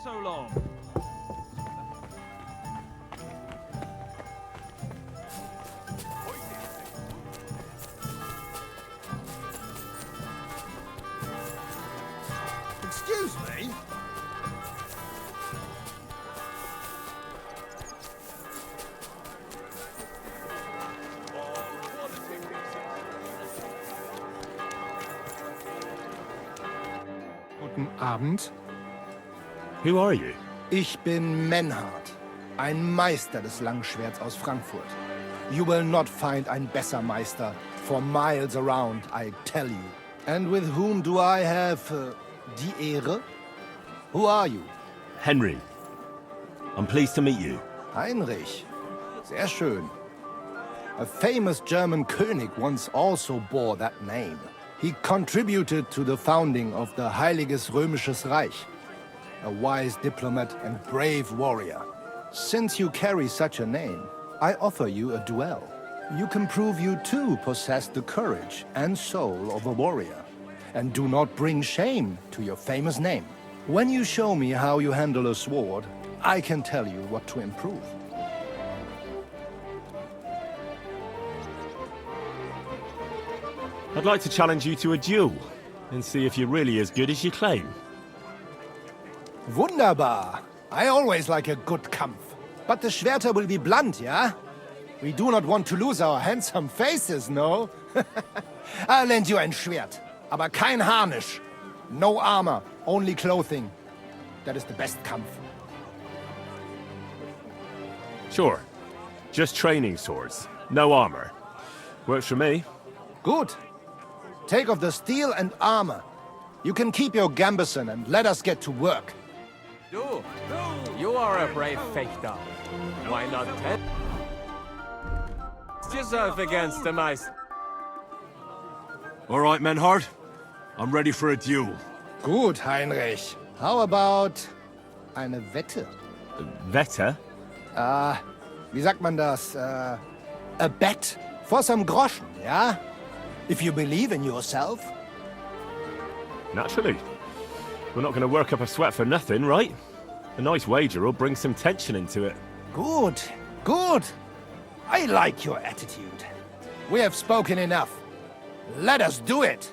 So long. Excuse me? Guten Abend. Who are you? Ich bin Menhard, ein Meister des Langschwerts aus Frankfurt. You will not find ein besser Meister for miles around, I tell you. And with whom do I have die Ehre? Who are you? Henry. I'm pleased to meet you. Heinrich. Sehr schön. A famous German König once also bore that name. He contributed to the founding of the Heiliges Römisches Reich. A wise diplomat and brave warrior. Since you carry such a name, I offer you a duel. You can prove you too possess the courage and soul of a warrior, and do not bring shame to your famous name. When you show me how you handle a sword, I can tell you what to improve. I'd like to challenge you to a duel, and see if you're really as good as you claim. Wunderbar. I always like a good Kampf. But the Schwerter will be blunt, yeah? We do not want to lose our handsome faces, no? I'll lend you ein Schwert, aber kein Harnisch. No armor, only clothing. That is the best Kampf. Sure. Just training swords. No armor. Works for me. Good. Take off the steel and armor. You can keep your gambeson and let us get to work. You are a brave fechter. Why not test yourself against the mice? All right, Menhard. I'm ready for a duel. Gut, Heinrich. How about eine Wette? Wette? Wie sagt man das? A bet for some groschen, yeah? If you believe in yourself. Naturally. We're not going to work up a sweat for nothing, right? A nice wager will bring some tension into it. Good, good. I like your attitude. We have spoken enough. Let us do it.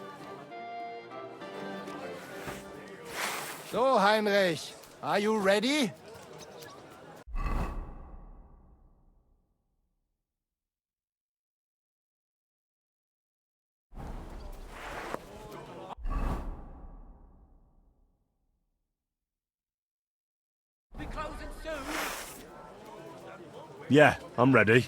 So, Heinrich, are you ready? Yeah, I'm ready.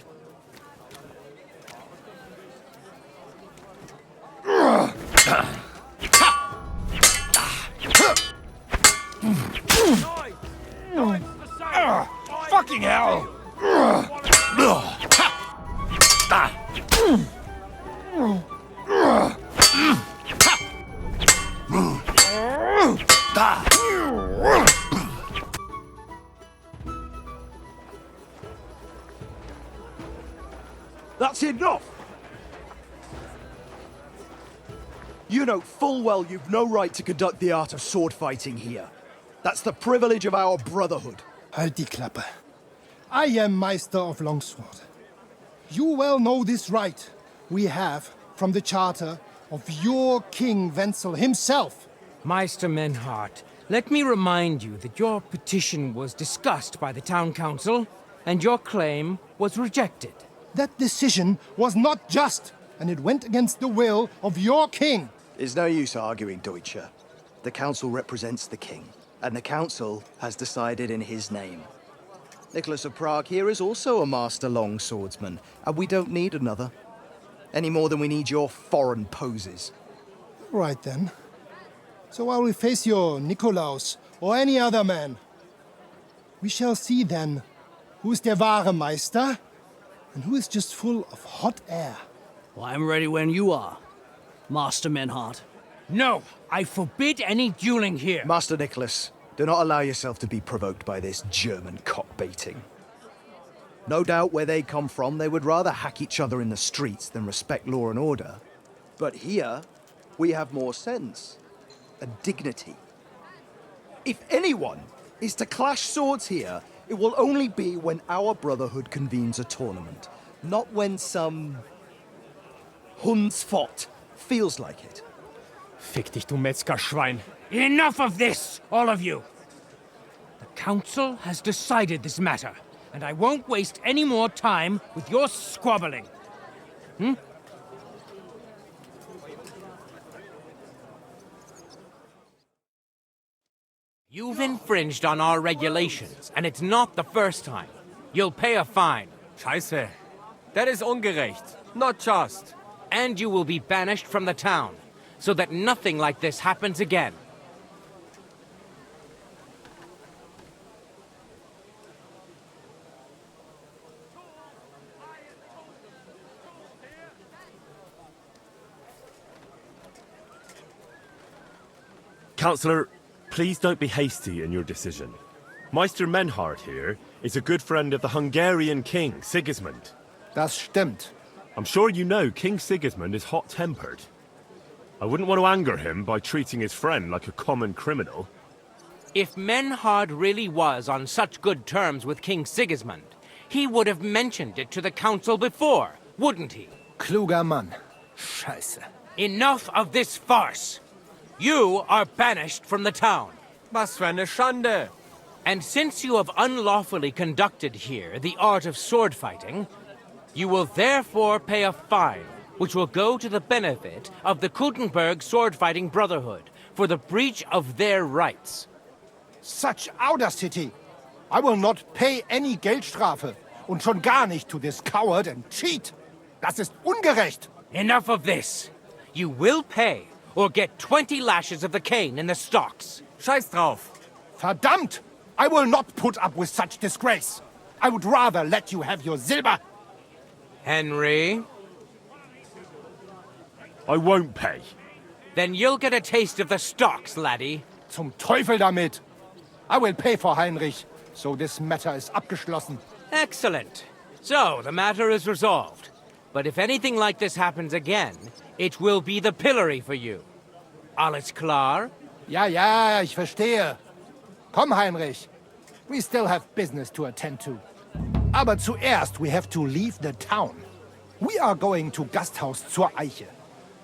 Fucking hell! That's enough! You know full well you've no right to conduct the art of sword fighting here. That's the privilege of our brotherhood. Halt die Klappe. I am Meister of Longsword. You well know this right we have from the charter of your King Wenzel himself. Meister Menhart, let me remind you that your petition was discussed by the town council, and your claim was rejected. That decision was not just, and it went against the will of your king. There's no use arguing, Deutscher. The council represents the king, and the council has decided in his name. Nicholas of Prague here is also a master longswordsman, and we don't need another. Any more than we need your foreign poses. Right then. So I will face your Nikolaus or any other man. We shall see then who is der wahre Meister and who is just full of hot air. Well, I'm ready when you are, Master Menhart. No, I forbid any dueling here. Master Nicholas, do not allow yourself to be provoked by this German cock-baiting. No doubt where they come from, they would rather hack each other in the streets than respect law and order. But here, we have more sense and dignity. If anyone is to clash swords here, it will only be when our brotherhood convenes a tournament, not when some Hundsfott feels like it. Fick dich, du Metzgerschwein. Enough of this, all of you! The council has decided this matter, and I won't waste any more time with your squabbling. You've infringed on our regulations, and it's not the first time. You'll pay a fine. Scheiße. That is ungerecht. Not just. And you will be banished from the town, so that nothing like this happens again. Councillor, please don't be hasty in your decision. Meister Menhart here is a good friend of the Hungarian king, Sigismund. Das stimmt. I'm sure you know King Sigismund is hot-tempered. I wouldn't want to anger him by treating his friend like a common criminal. If Menhart really was on such good terms with King Sigismund, he would have mentioned it to the council before, wouldn't he? Kluger Mann. Scheiße. Enough of this farce! You are banished from the town. Was für eine Schande. And since you have unlawfully conducted here the art of sword fighting, you will therefore pay a fine, which will go to the benefit of the Kuttenberg Sword-Fighting Brotherhood for the breach of their rights. Such audacity! I will not pay any Geldstrafe und schon gar nicht to this coward and cheat. Das ist ungerecht. Enough of this. You will pay or get 20 lashes of the cane in the stocks. Scheiß drauf. Verdammt! I will not put up with such disgrace. I would rather let you have your silber. Henry? I won't pay. Then you'll get a taste of the stocks, laddie. Zum Teufel damit! I will pay for Heinrich, so this matter is abgeschlossen. Excellent. So, the matter is resolved. But if anything like this happens again, it will be the pillory for you. Alles klar? Ja, ich verstehe. Komm, Heinrich. We still have business to attend to. Aber zuerst we have to leave the town. We are going to Gasthaus zur Eiche.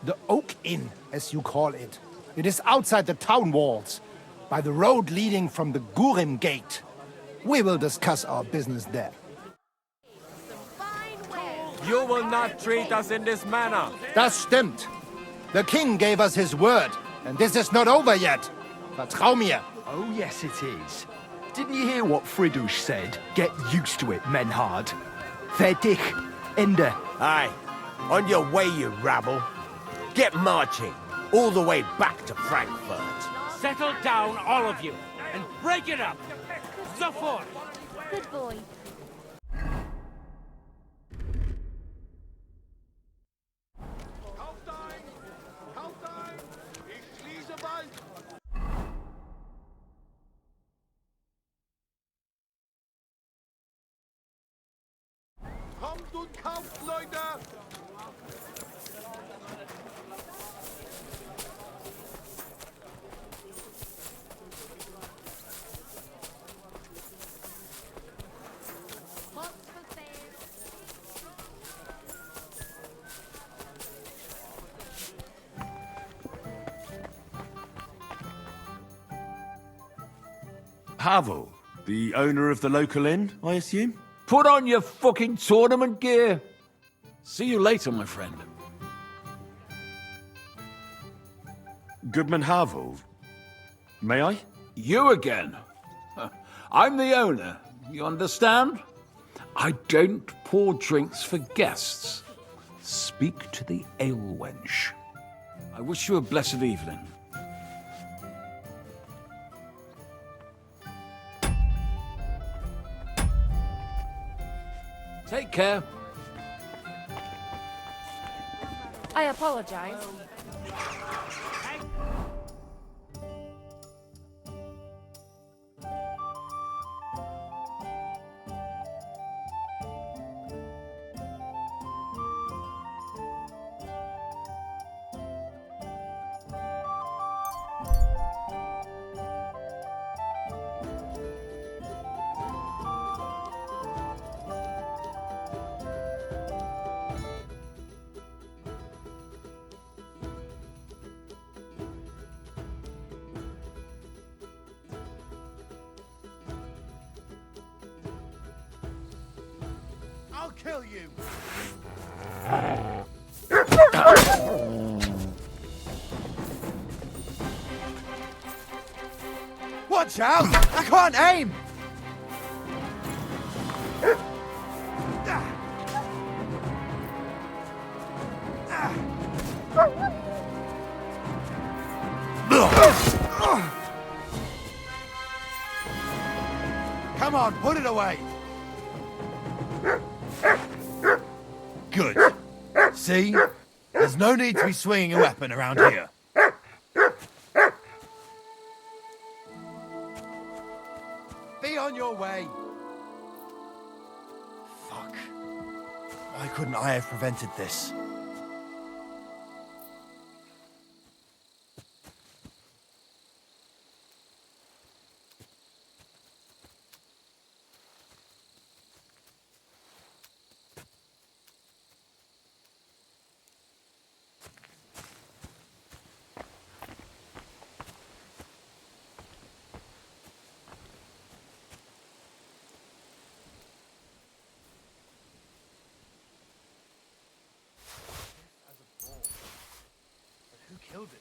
The Oak Inn, as you call it. It is outside the town walls, by the road leading from the Gurim Gate. We will discuss our business there. You will not treat us in this manner. Das stimmt. The king gave us his word, and this is not over yet. Vertrau mir. Oh, yes, it is. Didn't you hear what Friedrich said? Get used to it, Menhard. Fertig. Ende. Aye. On your way, you rabble. Get marching. All the way back to Frankfurt. Settle down, all of you, and break it up. Sofort! Good boy. Pavel, the owner of the local inn, I assume? Put on your fucking tournament gear. See you later, my friend. Goodman Havel, may I? You again. I'm the owner, you understand? I don't pour drinks for guests. Speak to the ale wench. I wish you a blessed evening. Take care. I apologize. I'll kill you! Watch out! I can't aim! Come on, put it away! Good. See? There's no need to be swinging a weapon around here. Be on your way. Fuck. Why couldn't I have prevented this? Killed it.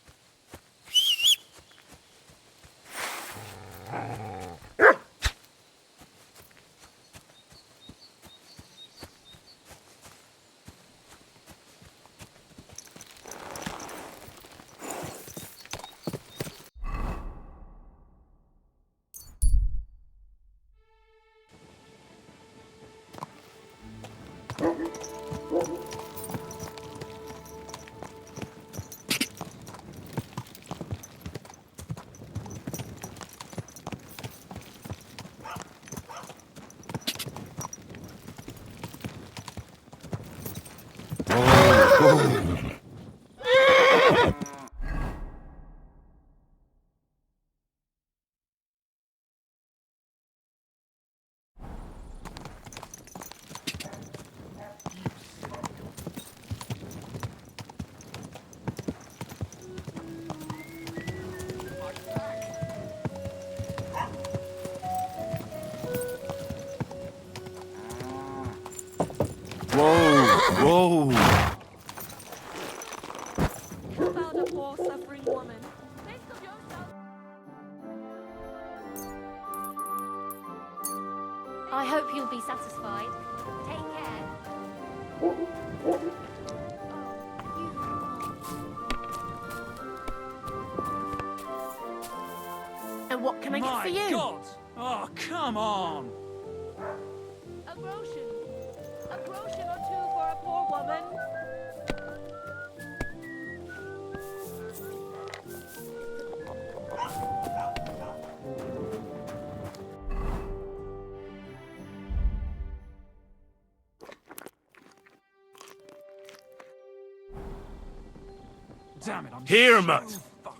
Whoa! About a poor suffering woman. Think of yourself. I hope you'll be satisfied. Take care. And what can I get for you? My God! Oh, come on! A groschen. A groschen or two for a poor woman. damn it, I'm Here, so Mutt. fucked.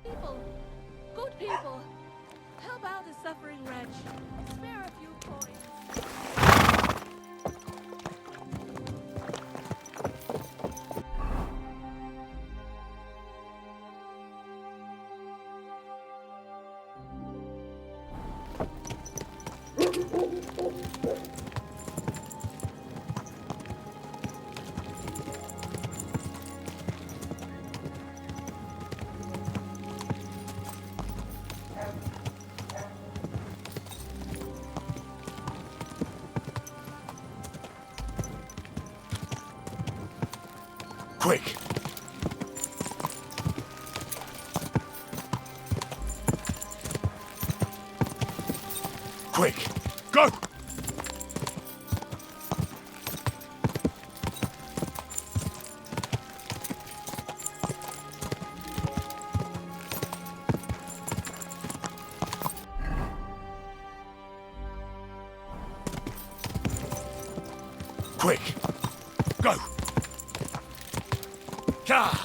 People, good people, help out the suffering wretch. Spare a few coins. Quick! Quick! Go! Quick! Go! God!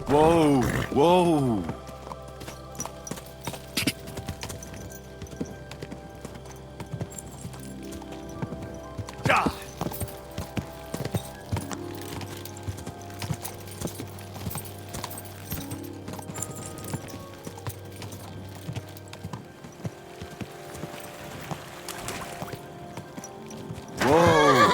Whoa, whoa. God! Whoa.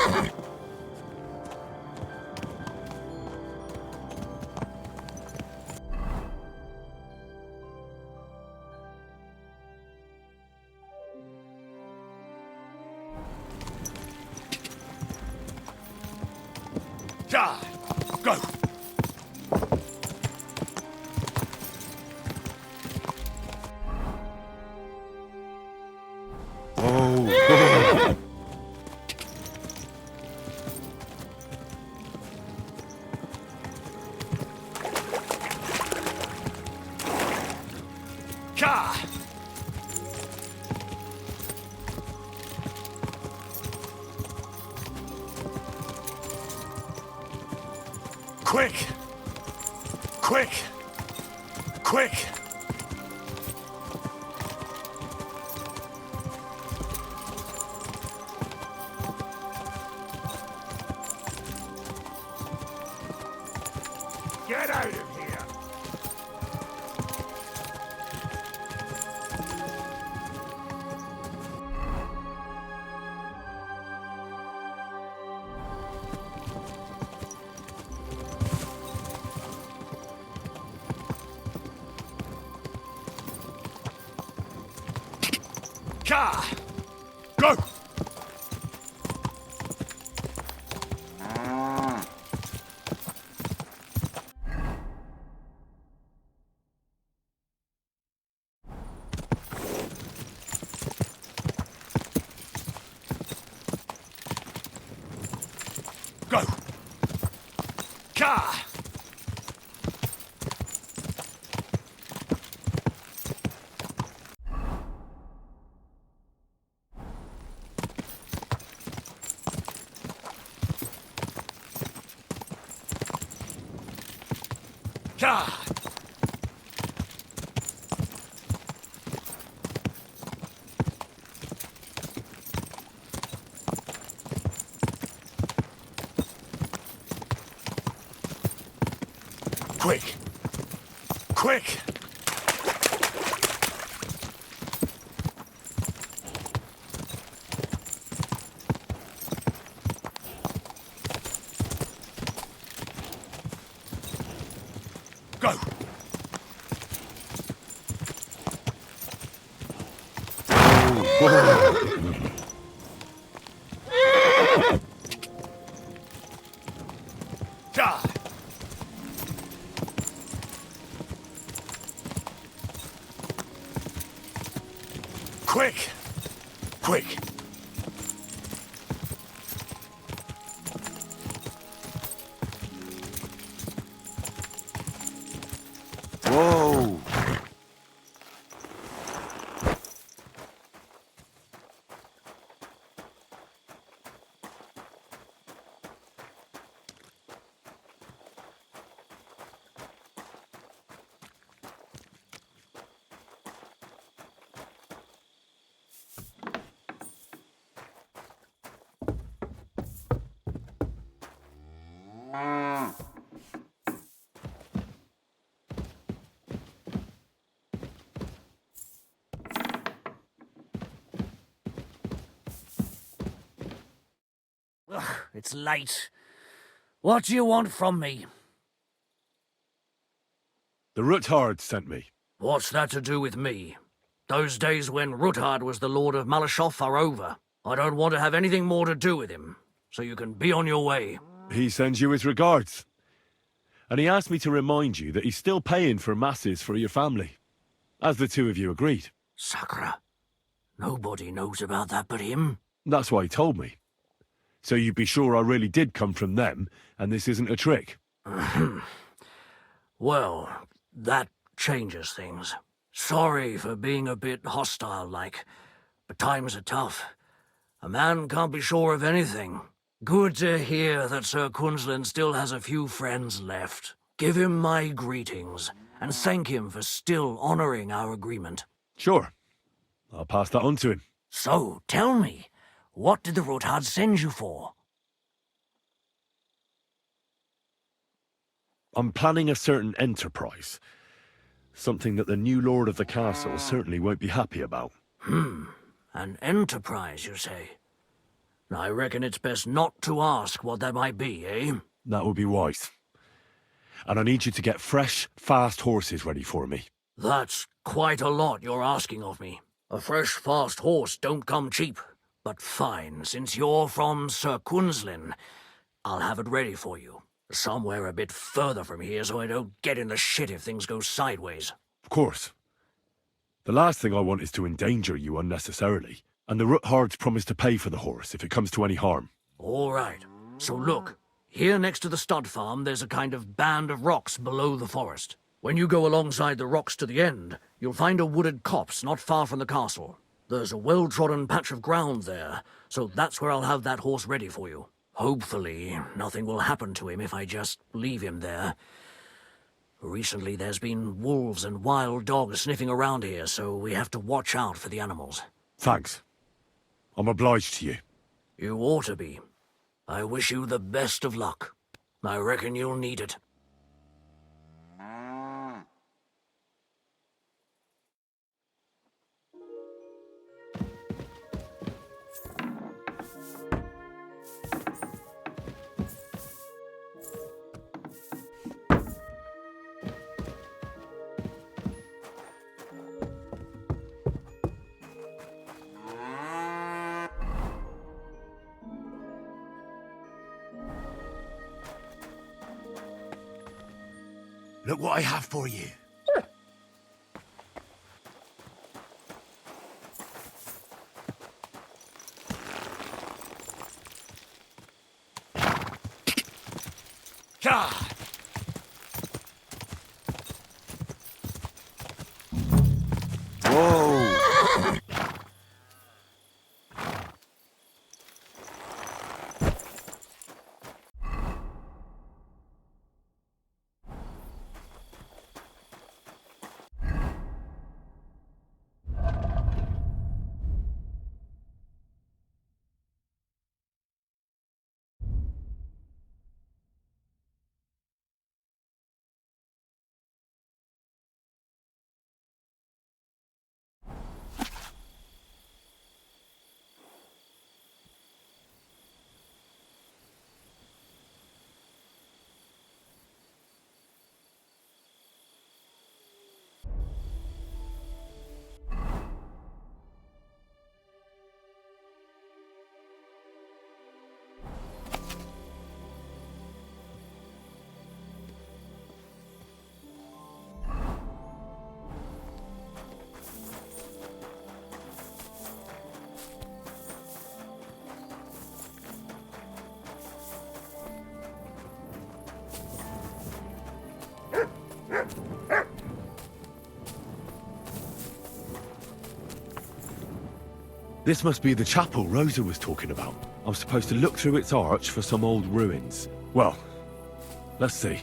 God! Go! Whoa. God! Quick! Quick! Quick! Get out of here! Car! Go! Go! Car! Car! Quick! Quick! Quick! Quick! Whoa! Ugh, it's late. What do you want from me? The Ruthard sent me. What's that to do with me? Those days when Ruthard was the Lord of Maleshov are over. I don't want to have anything more to do with him, so you can be on your way. He sends you his regards. And he asked me to remind you that he's still paying for masses for your family, as the two of you agreed. Sakra. Nobody knows about that but him. That's why he told me. So you'd be sure I really did come from them, and this isn't a trick. Well, that changes things. Sorry for being a bit hostile-like, but times are tough. A man can't be sure of anything. Good to hear that Sir Quinlan still has a few friends left. Give him my greetings, and thank him for still honoring our agreement. Sure. I'll pass that on to him. So, tell me, what did the Ruthard send you for? I'm planning a certain enterprise. Something that the new lord of the castle certainly won't be happy about. An enterprise, you say? I reckon it's best not to ask what that might be, eh? That would be wise. And I need you to get fresh, fast horses ready for me. That's quite a lot you're asking of me. A fresh, fast horse don't come cheap. But fine, since you're from Sir Quinlan, I'll have it ready for you. Somewhere a bit further from here so I don't get in the shit if things go sideways. Of course. The last thing I want is to endanger you unnecessarily. And the Ruthards promise to pay for the horse if it comes to any harm. All right. So look, here next to the stud farm there's a kind of band of rocks below the forest. When you go alongside the rocks to the end, you'll find a wooded copse not far from the castle. There's a well-trodden patch of ground there, so that's where I'll have that horse ready for you. Hopefully, nothing will happen to him if I just leave him there. Recently, there's been wolves and wild dogs sniffing around here, so we have to watch out for the animals. Thanks. I'm obliged to you. You ought to be. I wish you the best of luck. I reckon you'll need it. Look what I have for you. God! This must be the chapel Rosa was talking about. I'm supposed to look through its arch for some old ruins. Well, let's see.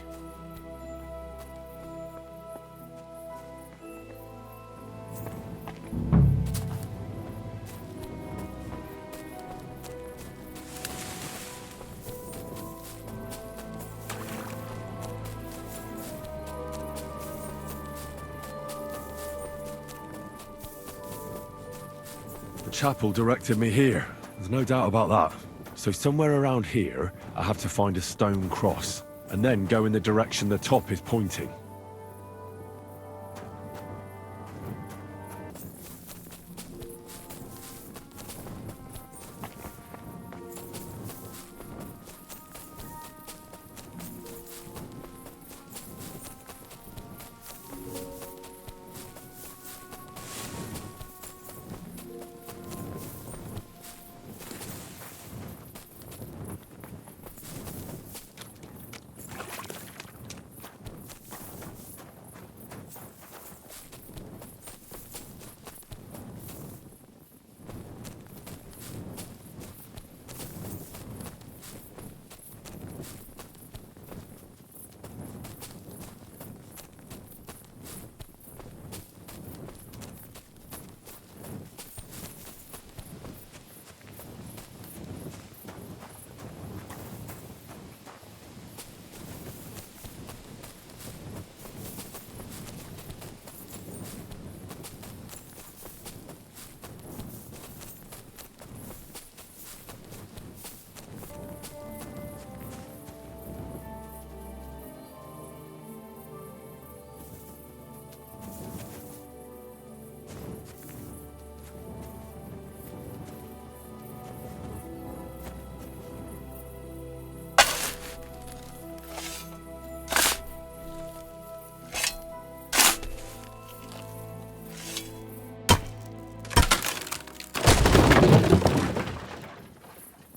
The chapel directed me here. There's no doubt about that. So somewhere around here, I have to find a stone cross, and then go in the direction the top is pointing.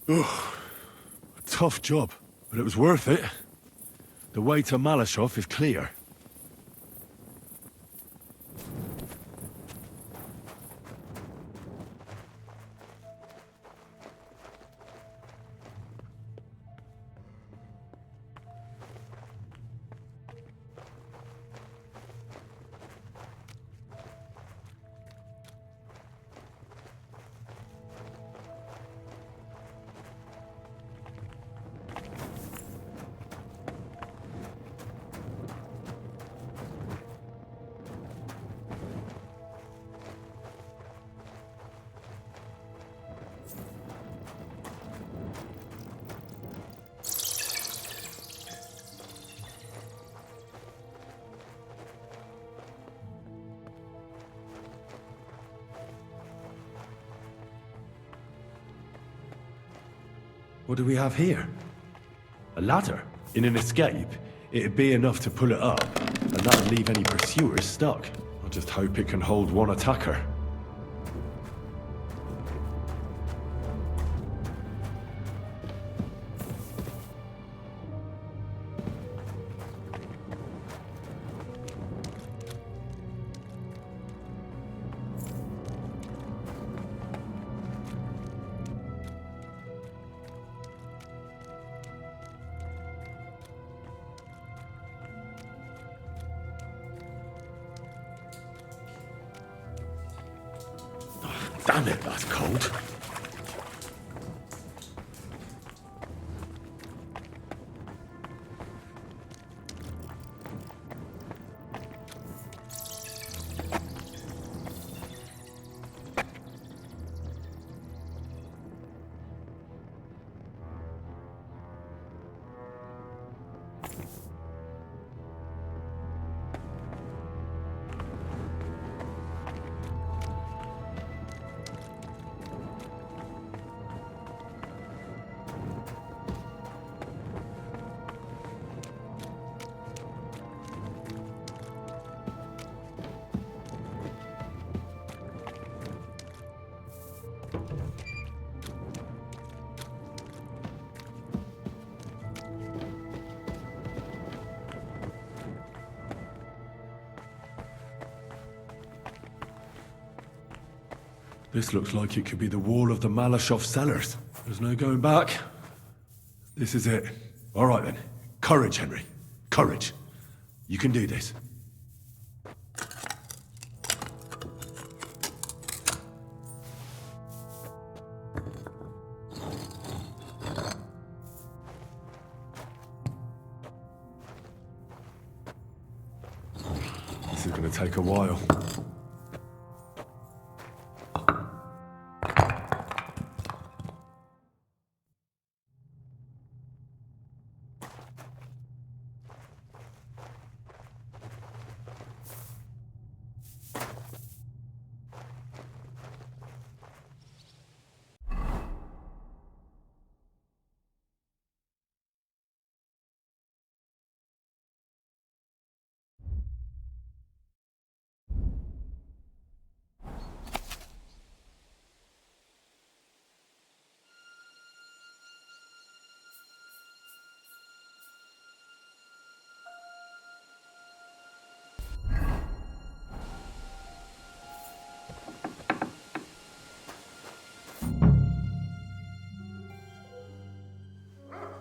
Ugh. A tough job, but it was worth it. The way to Maleshov is clear. What do we have here? A ladder? In an escape, it'd be enough to pull it up, and that'd leave any pursuers stuck. I just hope it can hold one attacker. Damn it, that's cold. This looks like it could be the wall of the Maleshov cellars. There's no going back. This is it. All right then. Courage, Henry. Courage. You can do this. This is going to take a while.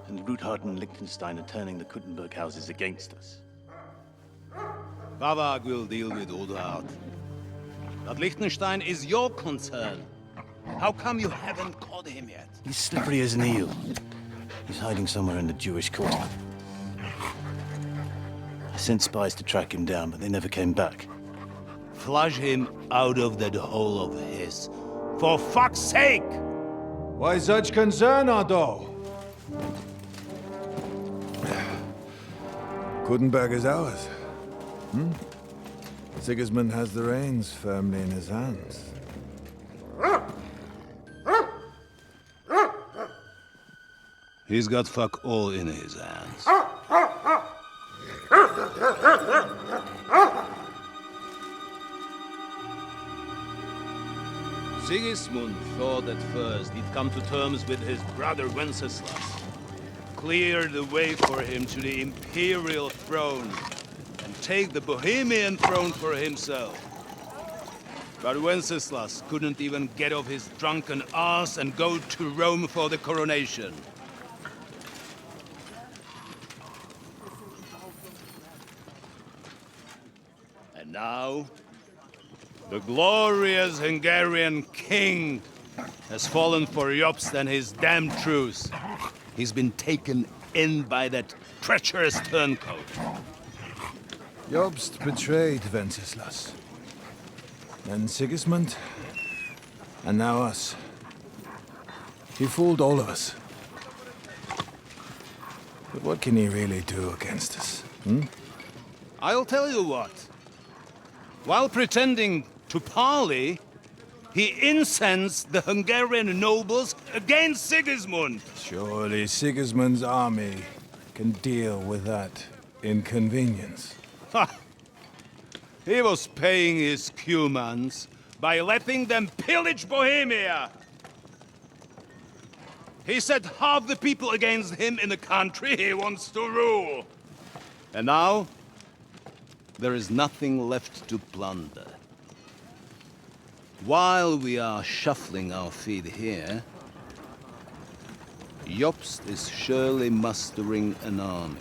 And Ruthard and Liechtenstein are turning the Kuttenberg houses against us. Bavag will deal with Ruthard. But Liechtenstein is your concern. How come you haven't caught him yet? He's slippery as an eel. He's hiding somewhere in the Jewish quarter. I sent spies to track him down, but they never came back. Flush him out of that hole of his. For fuck's sake! Why such concern, Otto? Kuttenberg is ours. Sigismund has the reins firmly in his hands. He's got fuck all in his hands. Sigismund thought at first he'd come to terms with his brother Wenceslas, clear the way for him to the imperial throne, and take the Bohemian throne for himself. But Wenceslas couldn't even get off his drunken ass and go to Rome for the coronation. And now, the glorious Hungarian king has fallen for Jobst and his damned truce. He's been taken in by that treacherous turncoat. Jobst betrayed Wenceslas. Then Sigismund, and now us. He fooled all of us. But what can he really do against us, I'll tell you what. While pretending to parley, he incensed the Hungarian nobles against Sigismund. Surely Sigismund's army can deal with that inconvenience. Ha! He was paying his Cumans by letting them pillage Bohemia. He set half the people against him in the country he wants to rule. And now, there is nothing left to plunder. While we are shuffling our feet here, Jobst is surely mustering an army.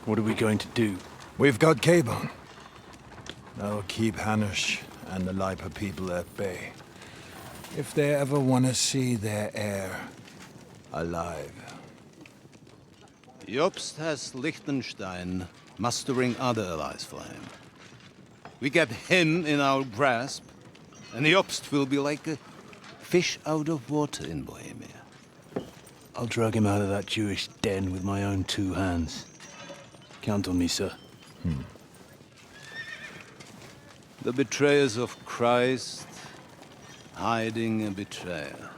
What are we going to do? We've got Capon. That'll keep Hanush and the Leipa people at bay. If they ever want to see their heir alive. Jobst has Liechtenstein mustering other allies for him. We get him in our grasp, and Jobst will be like a fish out of water in Bohemia. I'll drag him out of that Jewish den with my own two hands. Count on me, sir. The betrayers of Christ, hiding a betrayer.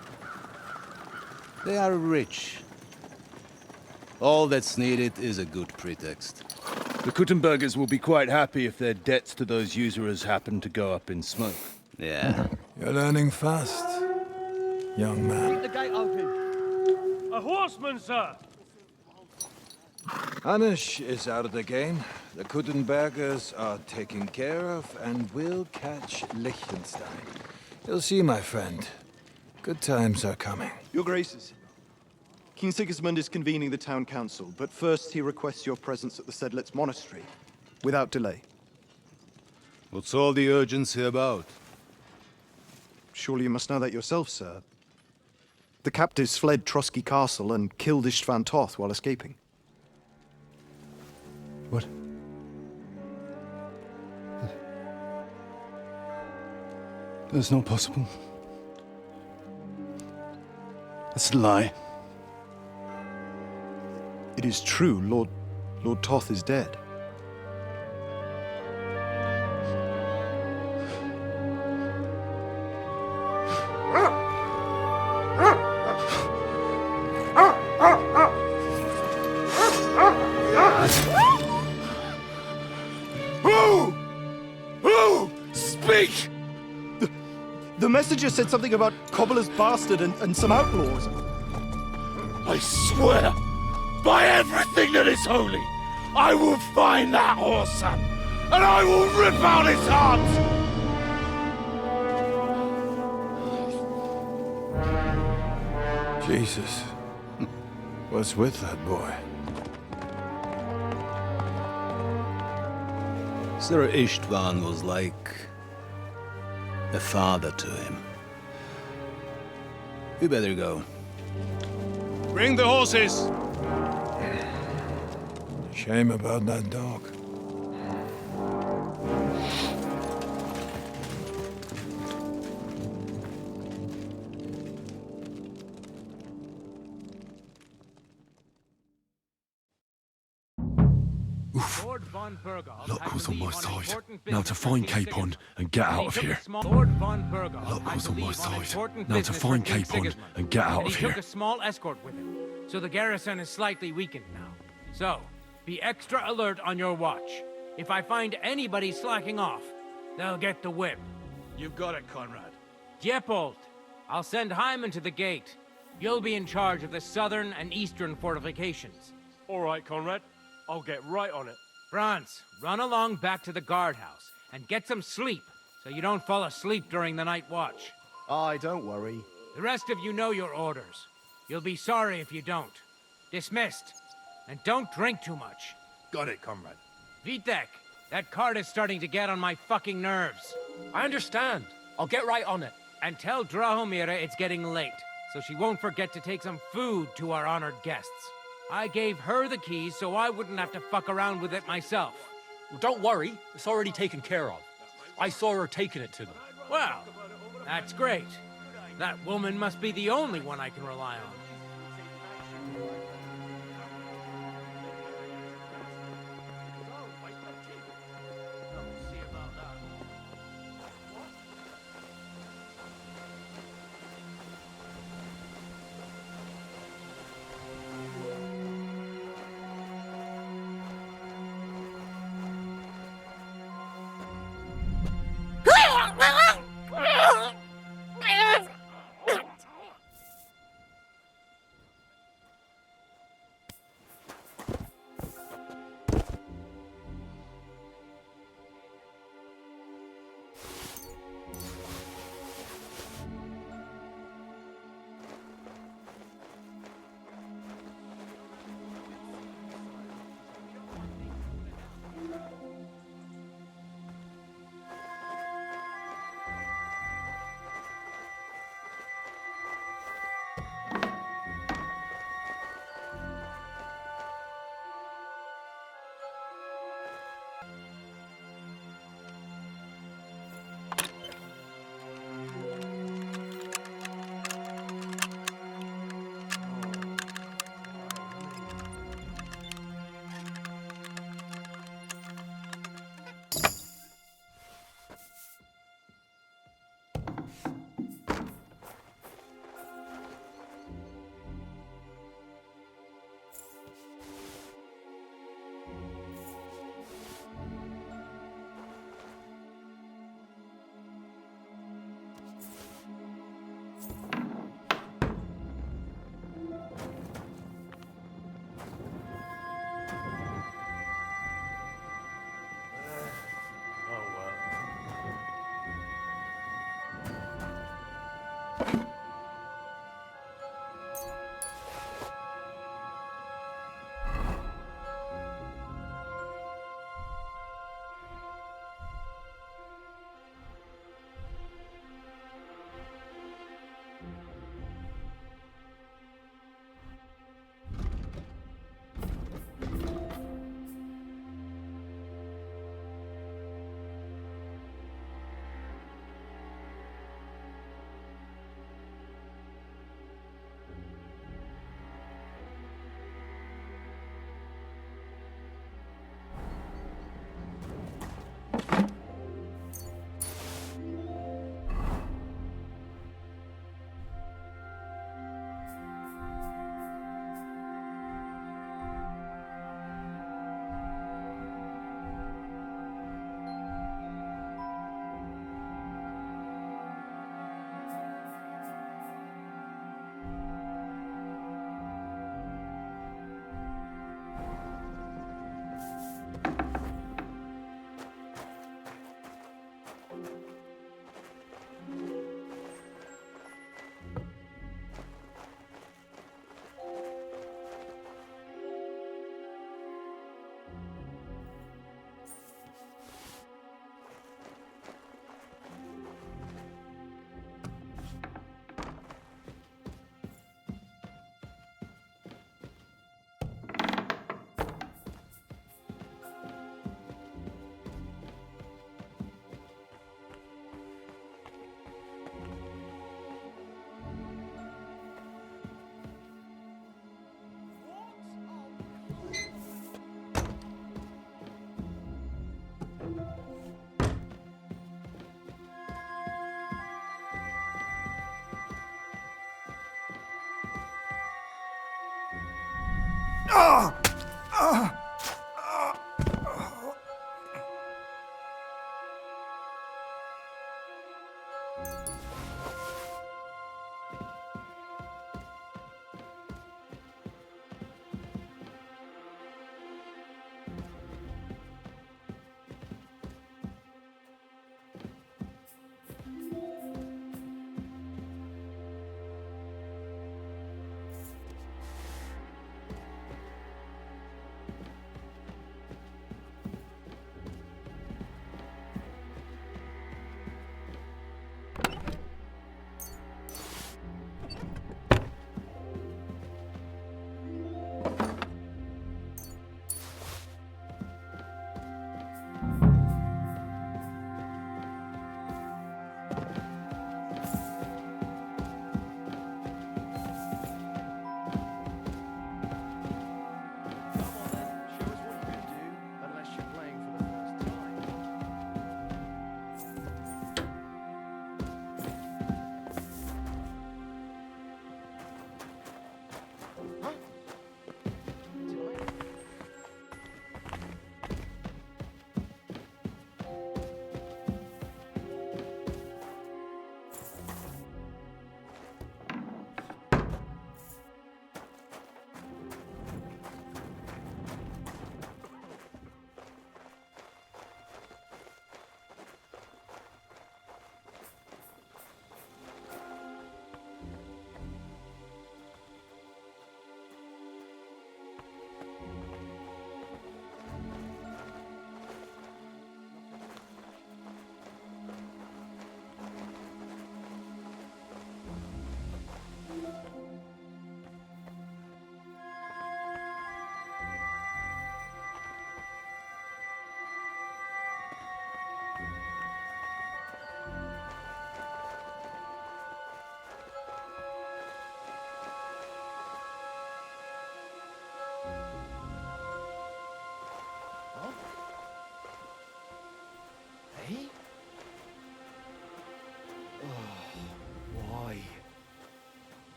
They are rich. All that's needed is a good pretext. The Kuttenbergers will be quite happy if their debts to those usurers happen to go up in smoke. Yeah. You're learning fast, young man. Keep the gate open. A horseman, sir! Anish is out of the game. The Kuttenbergers are taken care of, and we'll catch Liechtenstein. You'll see, my friend. Good times are coming. Your Graces, King Sigismund is convening the town council, but first he requests your presence at the Sedlitz monastery, without delay. What's all the urgency about? Surely you must know that yourself, sir. The captives fled Trotsky Castle and killed Istvan Toth while escaping. What? That's not possible. That's a lie. It is true, Lord Toth is dead. Who? Speak! The messenger said something about Cobbler's bastard and some outlaws. I swear, by everything that is holy, I will find that whoreson, and I will rip out his heart! Jesus. What's with that boy? Sir Istvan was like a father to him. You better go. Bring the horses! Shame about that dog. Luck was on my side. Now to find Capon and get out of here. Luck was on my side. Now to find Capon and get out of He took here. a small escort with him, so the garrison is slightly weakened now. So, be extra alert on your watch. If I find anybody slacking off, they'll get the whip. You've got it, Conrad. Diepold, I'll send Hyman to the gate. You'll be in charge of the southern and eastern fortifications. All right, Conrad. I'll get right on it. Franz, run along back to the guardhouse and get some sleep so you don't fall asleep during the night watch. Aye, don't worry. The rest of you know your orders. You'll be sorry if you don't. Dismissed. And don't drink too much. Got it, comrade. Vitek, that cart is starting to get on my fucking nerves. I understand. I'll get right on it. And tell Drahomira it's getting late, so she won't forget to take some food to our honored guests. I gave her the keys so I wouldn't have to fuck around with it myself. Well, don't worry. It's already taken care of. I saw her taking it to them. Well, that's great. That woman must be the only one I can rely on.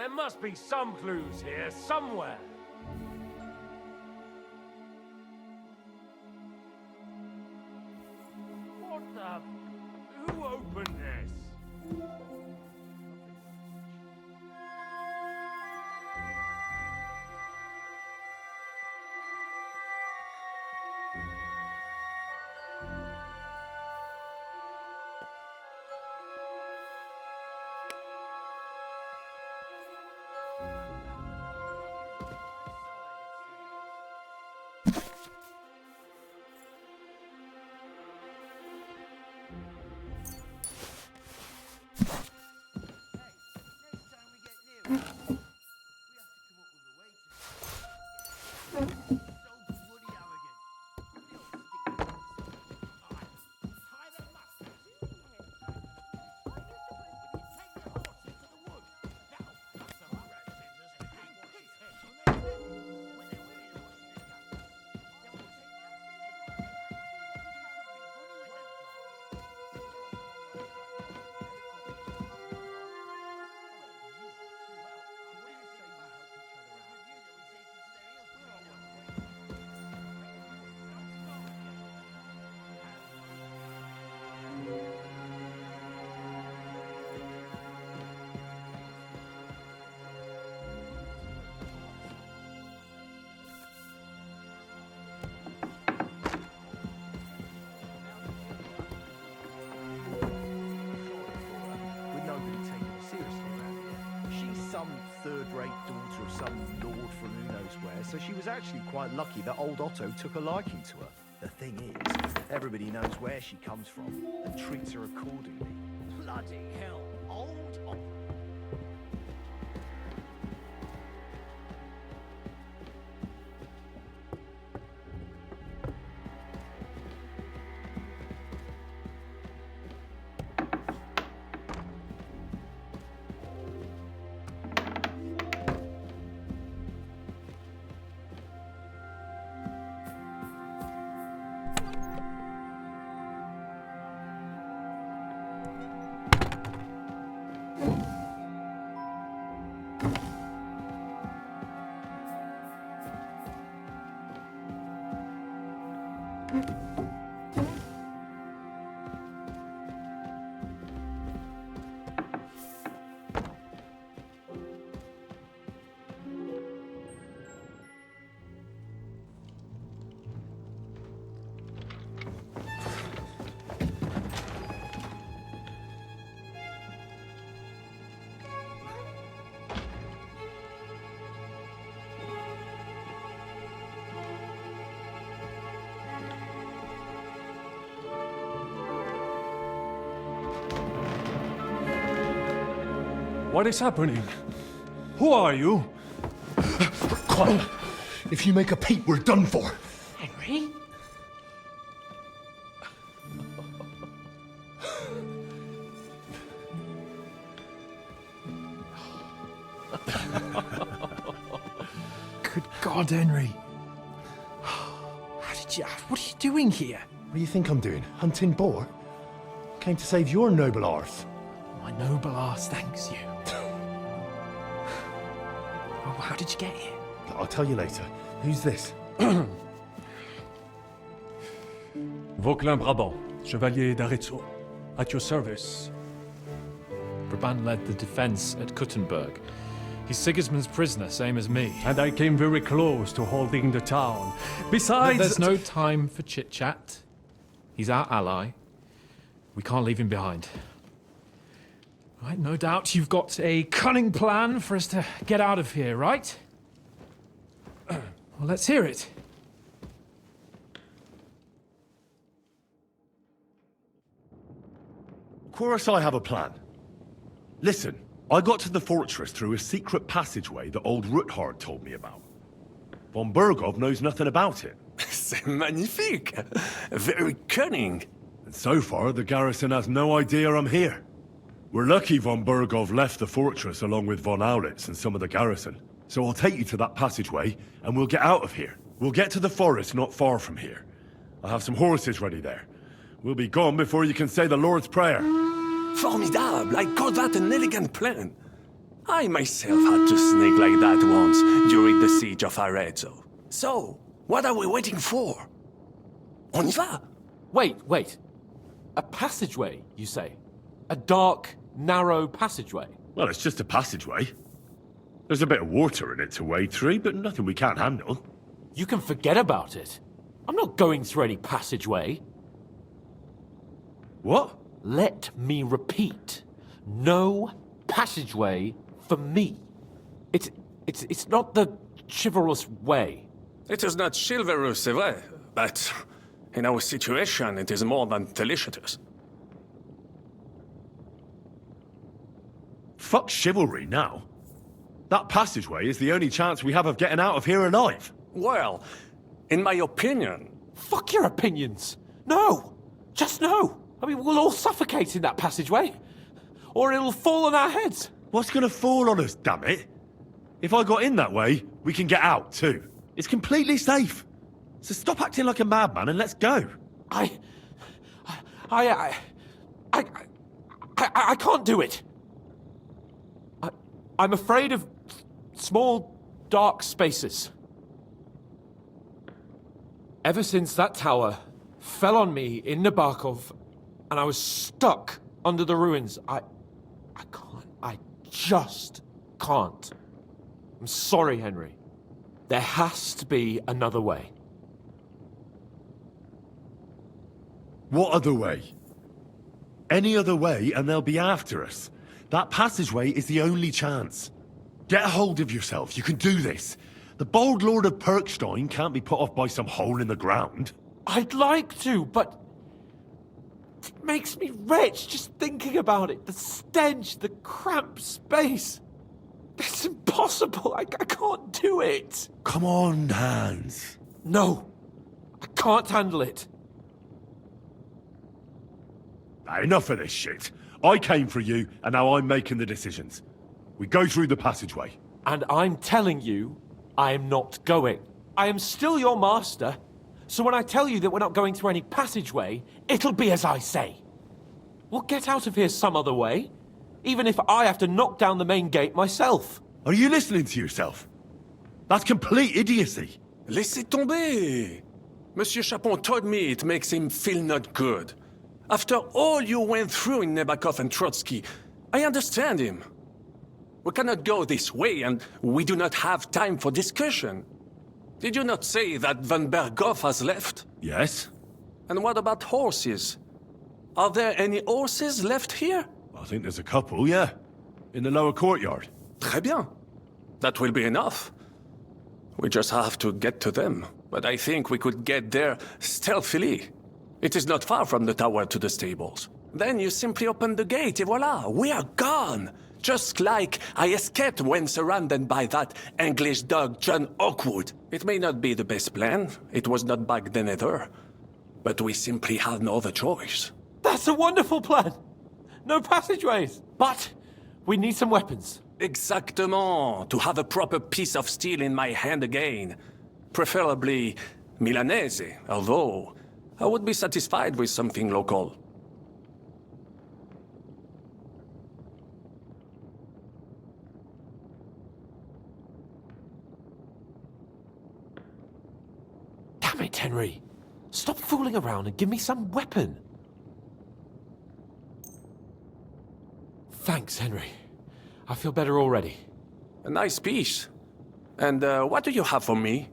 There must be some clues here, somewhere. What the... Who opened this? Some third-rate daughter of some lord from who knows where, so she was actually quite lucky that old Otto took a liking to her. The thing is, everybody knows where she comes from and treats her accordingly. Bloody hell, old Otto. What is happening? Who are you? Quiet. If you make a peep, we're done for. Henry? Good God, Henry. What are you doing here? What do you think I'm doing? Hunting boar? Came to save your noble arse. My noble arse thanks you. Oh, how did you get here? I'll tell you later. Who's this? Vauquelin Brabant, Chevalier d'Arezzo. At your service. Brabant led the defense at Kuttenberg. He's Sigismund's prisoner, same as me. And I came very close to holding the town. Besides... There's no time for chit-chat. He's our ally. We can't leave him behind. Right, no doubt you've got a cunning plan for us to get out of here, right? Well, let's hear it. Of course I have a plan. Listen, I got to the fortress through a secret passageway that old Ruthard told me about. Von Bergov knows nothing about it. C'est magnifique! Very cunning. And so far, the garrison has no idea I'm here. We're lucky von Bergov left the fortress along with von Aulitz and some of the garrison. So I'll take you to that passageway, and we'll get out of here. We'll get to the forest not far from here. I'll have some horses ready there. We'll be gone before you can say the Lord's Prayer. Formidable! I call that an elegant plan. I myself had to sneak like that once during the siege of Arezzo. So, what are we waiting for? On y va? Wait. A passageway, you say? A dark, narrow passageway? Well, it's just a passageway. There's a bit of water in it to wade through, but nothing we can't handle. You can forget about it. I'm not going through any passageway. What? Let me repeat. No passageway for me. It's not the chivalrous way. It is not chivalrous, c'est vrai, but in our situation, it is more than delicious. Fuck chivalry now. That passageway is the only chance we have of getting out of here alive. Well, in my opinion... Fuck your opinions. No. Just no. I mean, we'll all suffocate in that passageway. Or it'll fall on our heads. What's gonna fall on us, damn it? If I got in that way, we can get out too. It's completely safe. So stop acting like a madman and let's go. I can't do it. I'm afraid of small, dark spaces. Ever since that tower fell on me in Nabokov, and I was stuck under the ruins, I just can't. I'm sorry, Henry. There has to be another way. What other way? Any other way and they'll be after us. That passageway is the only chance. Get a hold of yourself. You can do this. The bold Lord of Perkstein can't be put off by some hole in the ground. I'd like to, but it makes me wretched just thinking about it. The stench, the cramped space. It's impossible. I can't do it. Come on, Hans. No, I can't handle it. Enough of this shit. I came for you, and now I'm making the decisions. We go through the passageway. And I'm telling you, I am not going. I am still your master, so when I tell you that we're not going through any passageway, it'll be as I say. We'll get out of here some other way, even if I have to knock down the main gate myself. Are you listening to yourself? That's complete idiocy. Laissez tomber. Monsieur Capon told me it makes him feel not good. After all you went through in Nabokov and Trotsky, I understand him. We cannot go this way, and we do not have time for discussion. Did you not say that Van Berghoff has left? Yes. And what about horses? Are there any horses left here? I think there's a couple, yeah. In the lower courtyard. Très bien. That will be enough. We just have to get to them. But I think we could get there stealthily. It is not far from the tower to the stables. Then you simply open the gate, et voila, we are gone! Just like I escaped when surrounded by that English dog John Oakwood. It may not be the best plan, it was not back then either. But we simply had no other choice. That's a wonderful plan! No passageways! But we need some weapons. Exactement, to have a proper piece of steel in my hand again. Preferably Milanese, although I would be satisfied with something local. Damn it, Henry. Stop fooling around and give me some weapon. Thanks, Henry. I feel better already. A nice piece. And what do you have for me?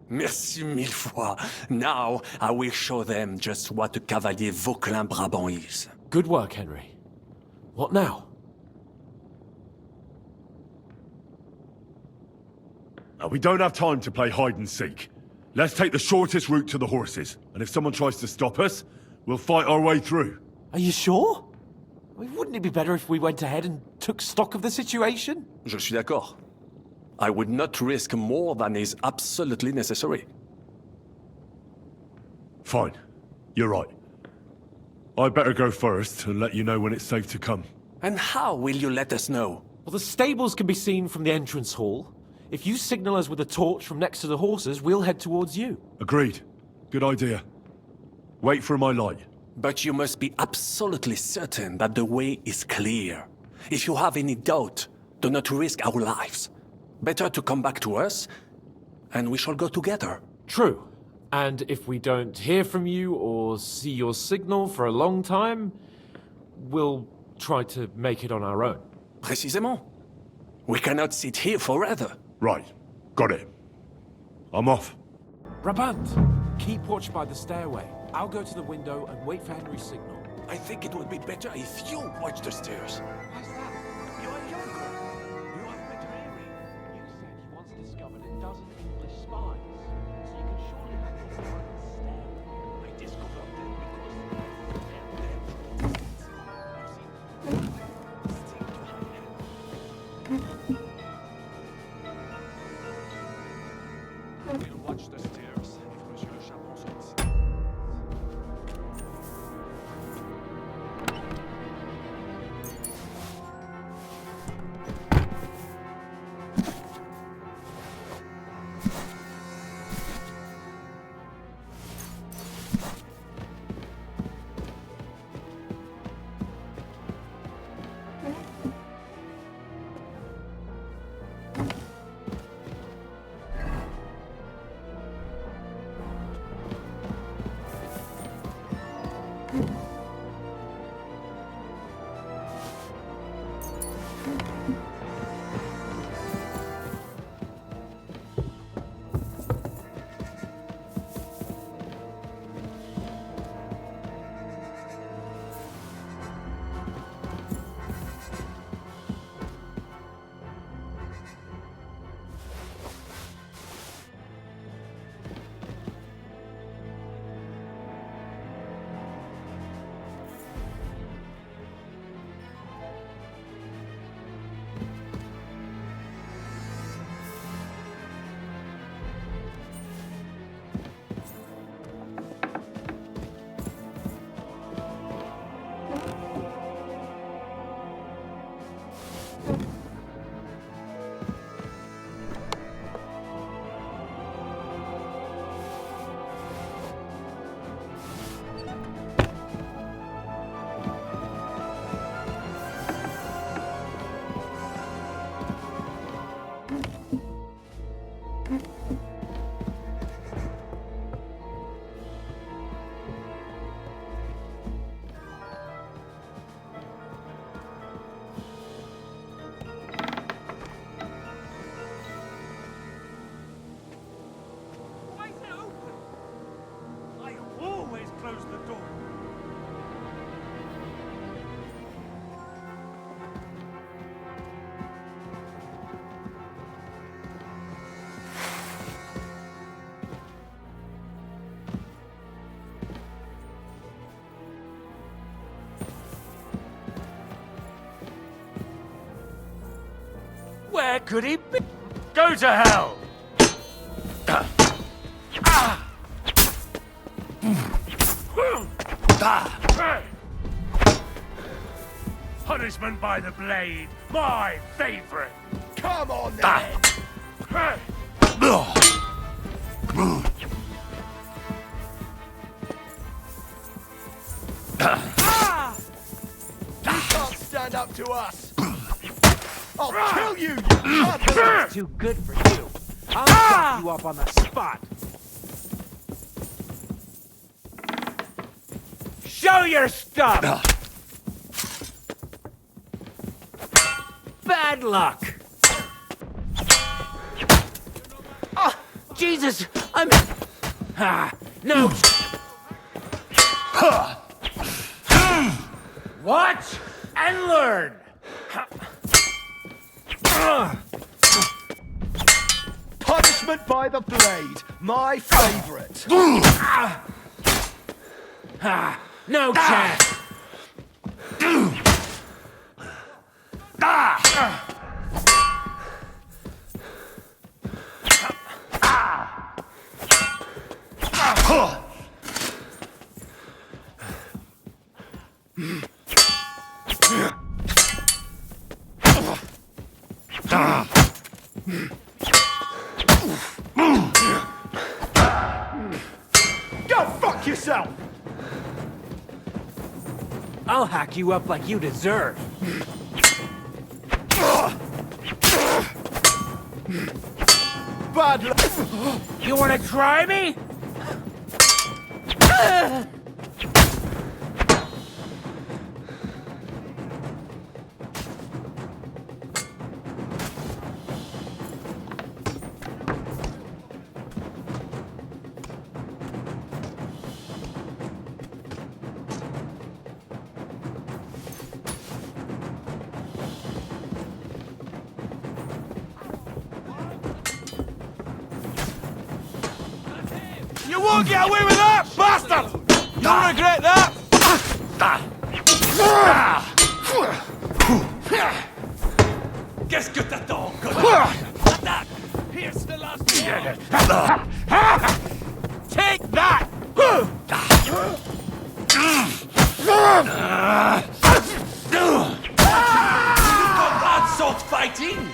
Merci mille fois. Now I will show them just what a Cavalier Vauquelin Brabant is. Good work, Henry. What now? We don't have time to play hide and seek. Let's take the shortest route to the horses, and if someone tries to stop us, we'll fight our way through. Are you sure? I mean, wouldn't it be better if we went ahead and took stock of the situation? Je suis d'accord. I would not risk more than is absolutely necessary. Fine. You're right. I'd better go first and let you know when it's safe to come. And how will you let us know? Well, the stables can be seen from the entrance hall. If you signal us with a torch from next to the horses, we'll head towards you. Agreed. Good idea. Wait for my light. But you must be absolutely certain that the way is clear. If you have any doubt, do not risk our lives. Better to come back to us, and we shall go together. True. And if we don't hear from you or see your signal for a long time, we'll try to make it on our own. Précisément. We cannot sit here forever. Right. Got it. I'm off. Brabant, keep watch by the stairway. I'll go to the window and wait for Henry's signal. I think it would be better if you watch the stairs. Why's that? You're a joker. You have better hearing. You said you once discovered a dozen English spies, so you can surely have this on the stairway. I discovered them because they're dead. We'll watch the stairs if Monsieur Capon says. Where could he be? Go to hell! Punishment by the blade, my favorite. Come on then! You can't stand up to us! I'll kill you, you mother! Too good for you. I'll chop you up on the spot. Show your stuff! Bad luck! Oh, Jesus! I'm... No! Watch and learn! Punishment by the blade, my favorite. No chance! Go fuck yourself! I'll hack you up like you deserve. Bad luck. You wanna try me? You won't get away with that, bastard! You'll regret that! Qu'est-ce que t'attends, connard? Here's the last one! Take that! You call that sword fighting?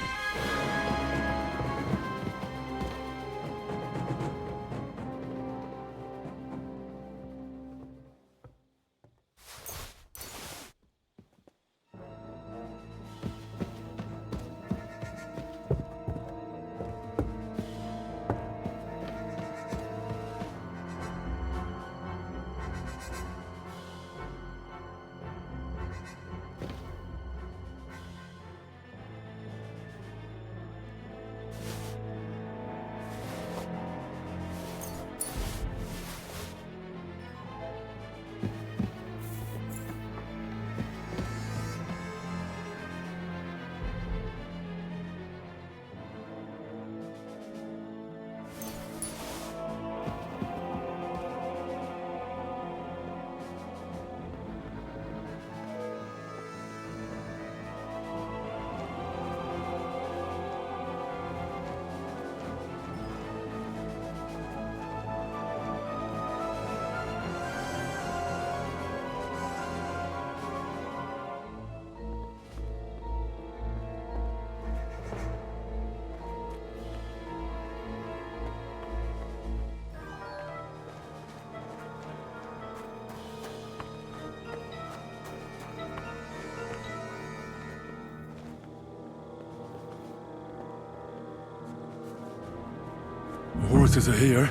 The horses are here.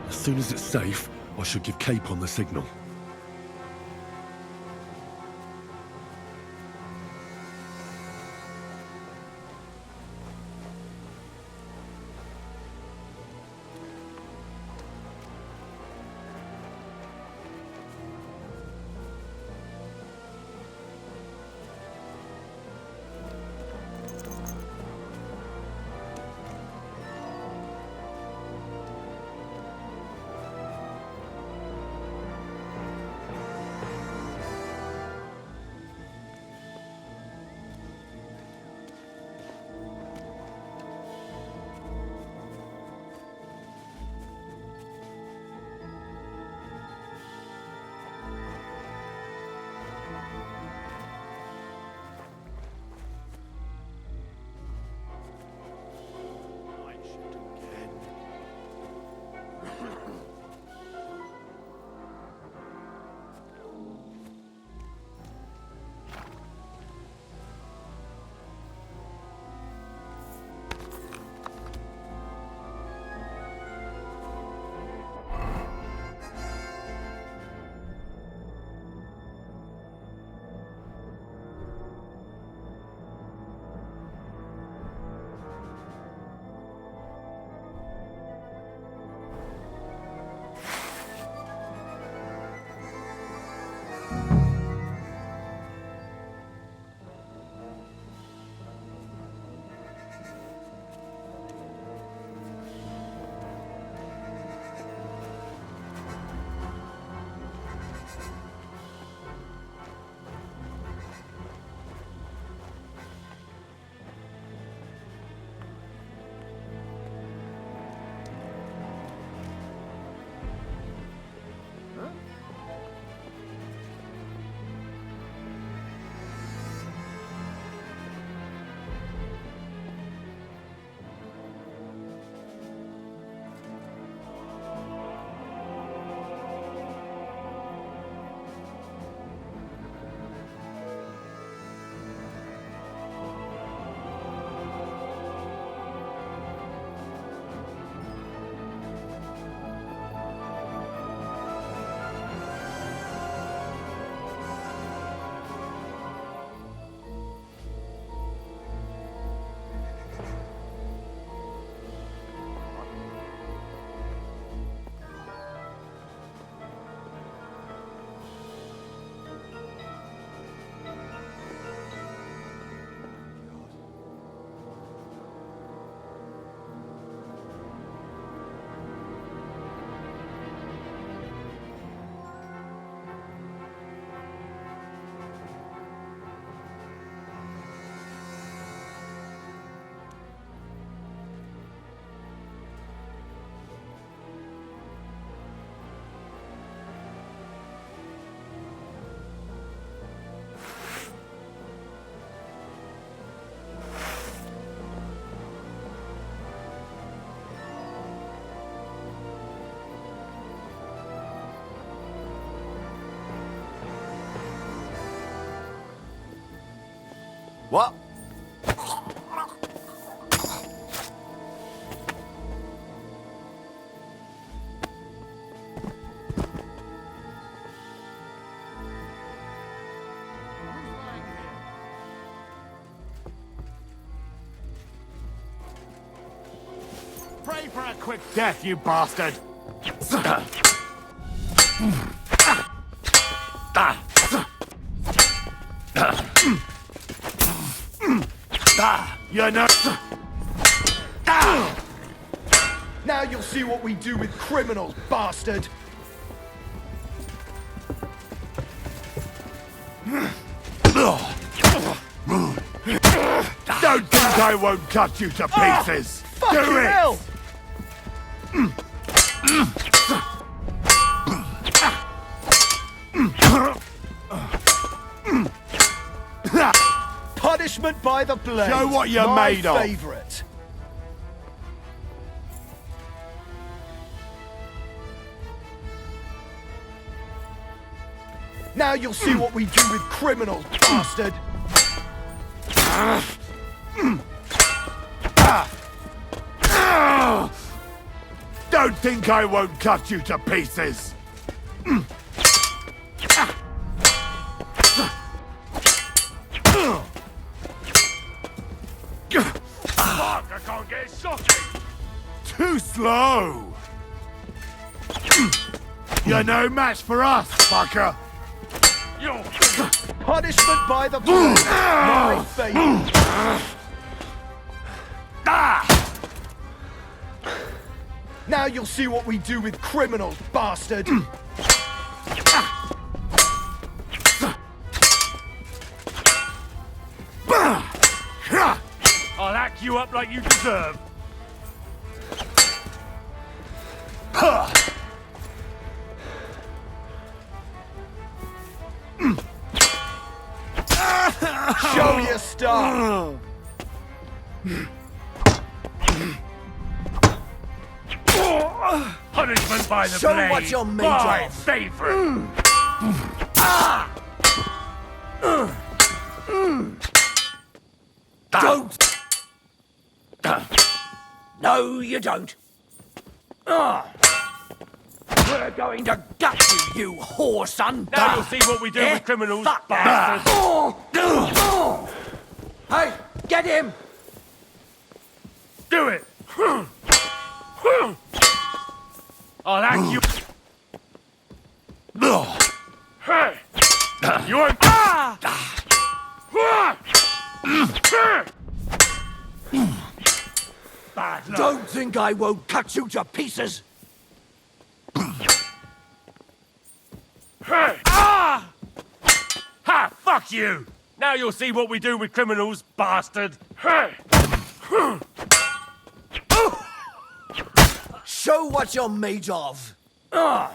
As soon as it's safe, I should give Capon the signal. What? Pray for a quick death, you bastard! You know... Now you'll see what we do with criminals, bastard! Don't think I won't cut you to pieces! Fucking Do it! hell! Punishment by the blade. Show what you're My made of. Favorite. Now you'll see what we do with criminals, bastard. Don't think I won't cut you to pieces! Fuck, I can't get it shocking! Too slow! You're no match for us, fucker! Punishment by the blade. My favorite. Now you'll see what we do with criminals, bastard. I'll hack you up like you deserve. Show your stuff. Punishment by the Show blade. what you're made My of. favorite. Don't! No, you don't. We're going to gut you, you whore son. Now you'll see what we do with criminals, Fuck bastards. Hey, get him! Do it. I'll hack you. Hey! You won't. Bad luck. Don't think I won't cut you to pieces. Hey! Ah! Ha! Fuck you! Now you'll see what we do with criminals, bastard. Hey! Show what you're made of. Ha!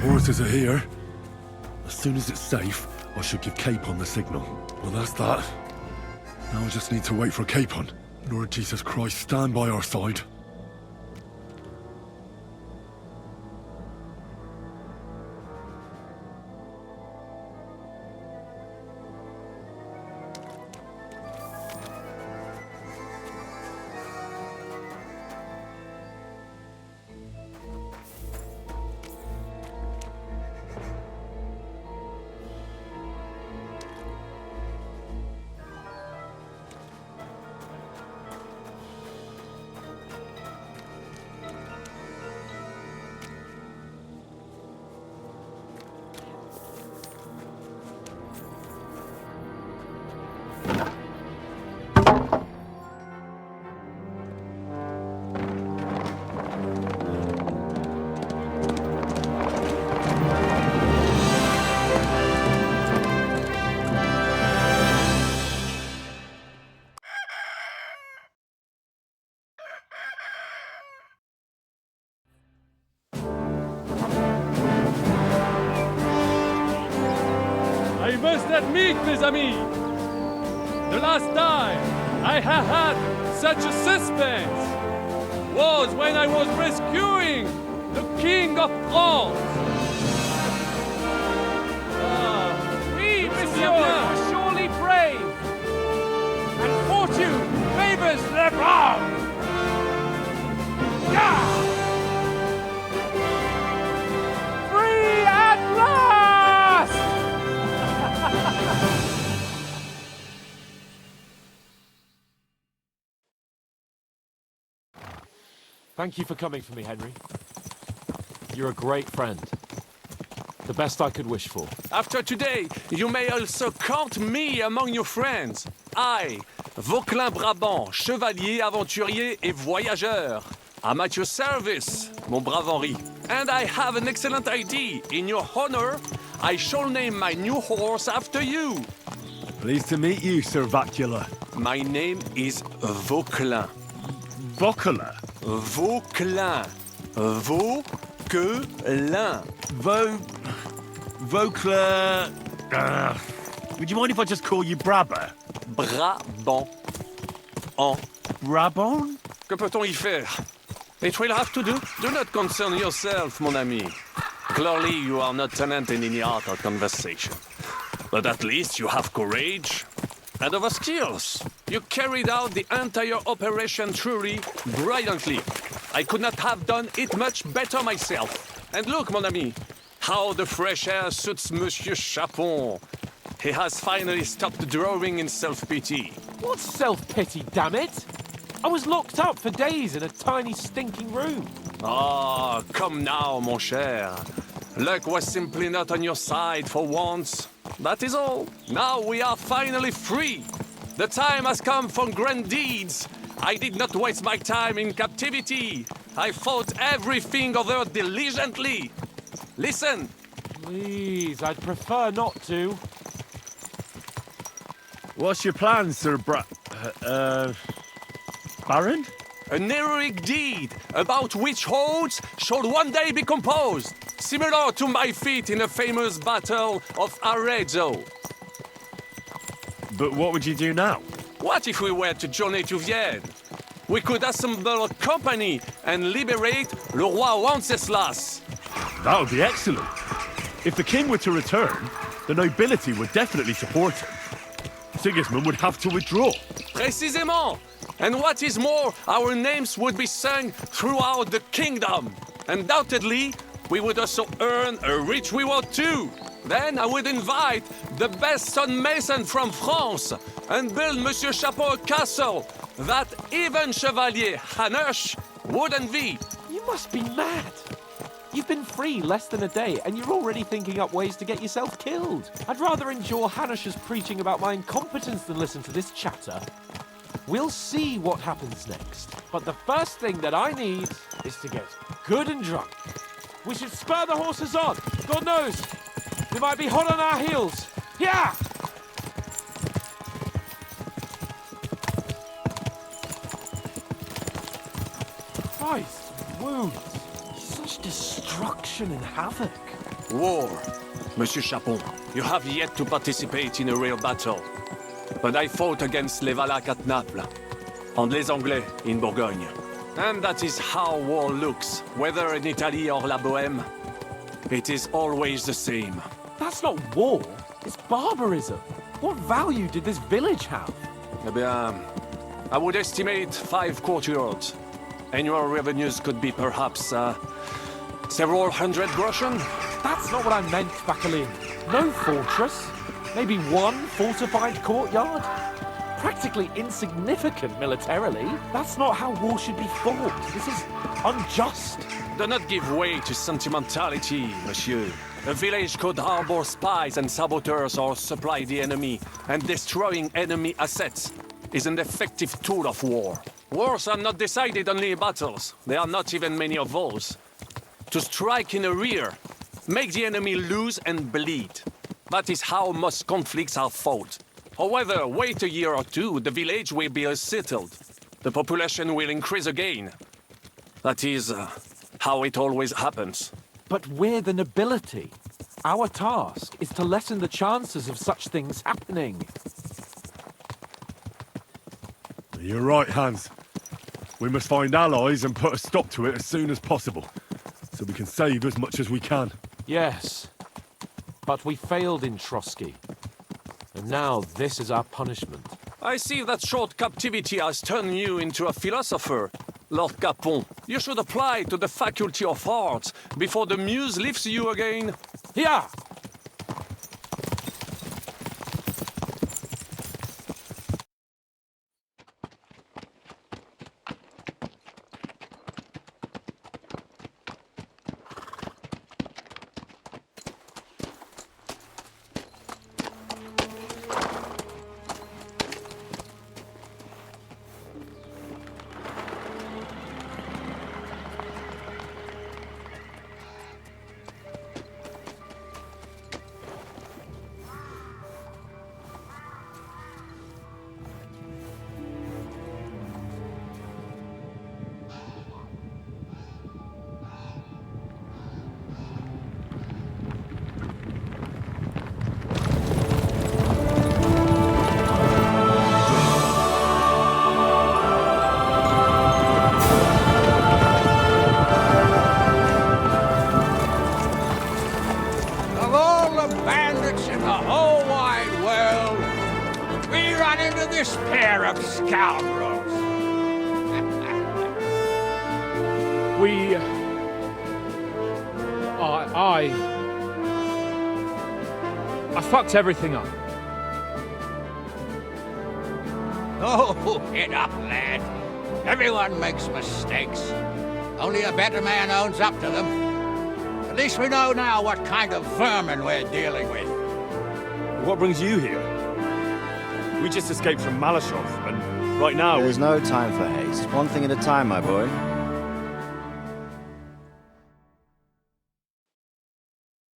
Horses are here. As soon as it's safe, I should give Capon the signal. Well, that's that. Now I just need to wait for Capon. Lord Jesus Christ, stand by our side. I must admit, mes amis, the last time I have had such a suspense was when I was rescuing the King of France. Oui, monsieur, you're surely brave. And fortune favors the brave. Yeah! Free at last! Thank you for coming for me, Henry. You're a great friend. The best I could wish for. After today, you may also count me among your friends. I, Vauquelin Brabant, chevalier, aventurier et voyageur. I'm at your service, mon brave Henri. And I have an excellent idea. In your honor, I shall name my new horse after you. Pleased to meet you, Sir Vacula. My name is Vauquelin. Vauquelin? Vauquelin. Vauquelin. Vauquelin... would you mind if I just call you Brabber? Brabant. En. Brabant? Que peut-on y faire? It will have to do. Do not concern yourself, mon ami. Clearly, you are not tenant in any art or conversation. But at least you have courage and other skills. You carried out the entire operation truly brilliantly. I could not have done it much better myself. And look, mon ami, how the fresh air suits Monsieur Capon. He has finally stopped drawing in self-pity. What self-pity, damn it? I was locked up for days in a tiny stinking room. Ah, come now, mon cher. Luck was simply not on your side for once. That is all. Now we are finally free. The time has come for grand deeds. I did not waste my time in captivity. I fought everything over diligently. Listen. Please, I'd prefer not to. What's your plan, Sir Baron? An heroic deed about which odes shall one day be composed, similar to my feat in the famous Battle of Arezzo. But what would you do now? What if we were to journey to Vienne? We could assemble a company and liberate Le Roi Wenceslas. That would be excellent. If the king were to return, the nobility would definitely support him. Sigismund would have to withdraw. Précisément. And what is more, our names would be sung throughout the kingdom. Undoubtedly, we would also earn a rich reward too. Then I would invite the best stonemason from France and build Monsieur Capon a castle that even Chevalier Hanush would envy. You must be mad. You've been free less than a day, and you're already thinking up ways to get yourself killed. I'd rather endure Hanush's preaching about my incompetence than listen to this chatter. We'll see what happens next. But the first thing that I need is to get good and drunk. We should spur the horses on. God knows, we might be hot on our heels. Yeah! Christ, wounds. Such destruction and havoc. War. Monsieur Capon, you have yet to participate in a real battle. But I fought against les Valaques at Naples, and les Anglais in Bourgogne. And that is how war looks, whether in Italy or La Bohème. It is always the same. That's not war. It's barbarism. What value did this village have? Eh bien, I would estimate 5 courtyards. Annual revenues could be perhaps, several hundred groschen? That's not what I meant, Bacalin. No fortress. Maybe one fortified courtyard. Practically insignificant militarily. That's not how war should be fought. This is unjust. Do not give way to sentimentality, monsieur. A village could harbor spies and saboteurs or supply the enemy, and destroying enemy assets is an effective tool of war. Wars are not decided only in battles. There are not even many of those. To strike in the rear, make the enemy lose and bleed. That is how most conflicts are fought. However, wait a year or two, the village will be settled. The population will increase again. That is how it always happens. But we're the nobility. Our task is to lessen the chances of such things happening. You're right, Hans. We must find allies and put a stop to it as soon as possible, so we can save as much as we can. Yes, but we failed in Trotsky. And now this is our punishment. I see that short captivity has turned you into a philosopher, Lord Capon. You should apply to the Faculty of Arts before the muse lifts you again. Yeah! this pair of scoundrels. I fucked everything up. Oh, get up, lad. Everyone makes mistakes. Only a better man owns up to them. At least we know now what kind of vermin we're dealing with. What brings you here? We just escaped from Maleshov, and right now... There's no time for haste. One thing at a time, my boy.